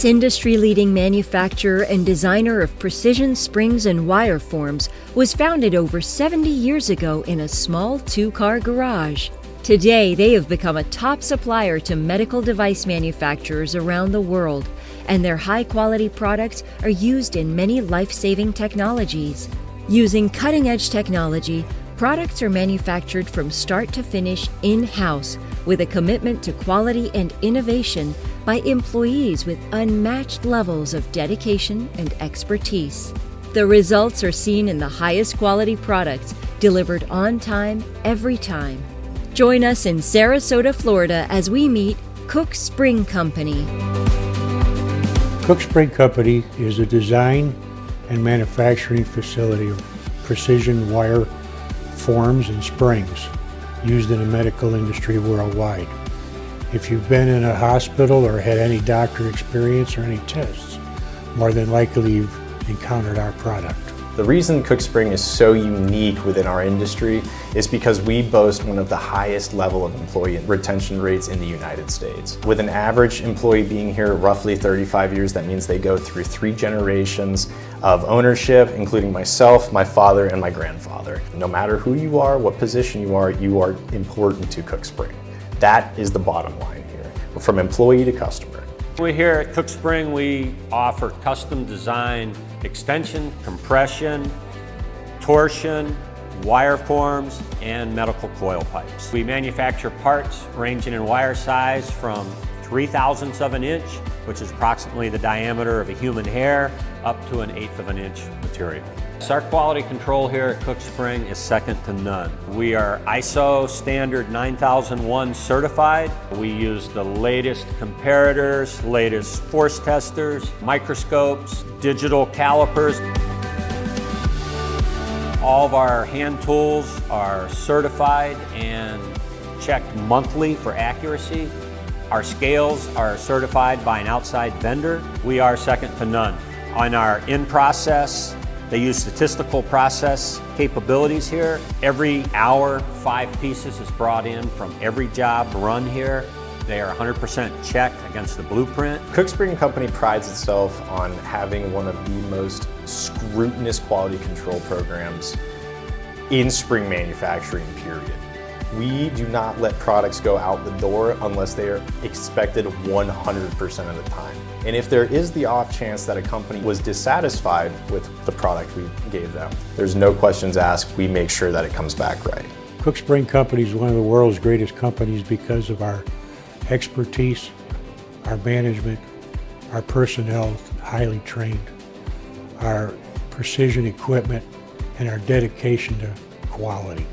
This industry-leading manufacturer and designer of precision springs and wire forms was founded over 70 years ago in a small two-car garage. Today, they have become a top supplier to medical device manufacturers around the world, and their high-quality products are used in many life-saving technologies. Using cutting-edge technology, products are manufactured from start to finish in-house with a commitment to quality and innovation by employees with unmatched levels of dedication and expertise. The results are seen in the highest quality products delivered on time, every time. Join us in Sarasota, Florida as we meet Cook Spring Company. Cook Spring Company is a design and manufacturing facility of precision wire forms and springs used in the medical industry worldwide. If you've been in a hospital or had any doctor experience or any tests, more than likely you've encountered our product. The reason Cook Spring is so unique within our industry is because we boast one of the highest level of employee retention rates in the United States. With an average employee being here roughly 35 years, that means they go through 3 generations of ownership, including myself, my father, and my grandfather. No matter who you are, what position you are important to Cook Spring. That is the bottom line here, from employee to customer. We're here at Cook Spring. We offer custom design extension, compression, torsion, wire forms, and medical coil pipes. We manufacture parts ranging in wire size from 0.03 of an inch, which is approximately the diameter of a human hair, up to an 1/8 of an inch material. Our quality control here at Cook Spring is second to none. We are ISO standard 9001 certified. We use the latest comparators, latest force testers, microscopes, digital calipers. All of our hand tools are certified and checked monthly for accuracy. Our scales are certified by an outside vendor. We are second to none. On our in-process, they use statistical process capabilities here. Every hour, 5 pieces is brought in from every job run here. They are 100% checked against the blueprint. Cook Spring Company prides itself on having one of the most scrutinous quality control programs in spring manufacturing, period. We do not let products go out the door unless they are expected 100% of the time. And if there is the off chance that a company was dissatisfied with the product we gave them, there's no questions asked. We make sure that it comes back right. Cook Spring Company is one of the world's greatest companies because of our expertise, our management, our personnel, highly trained, our precision equipment, and our dedication to quality.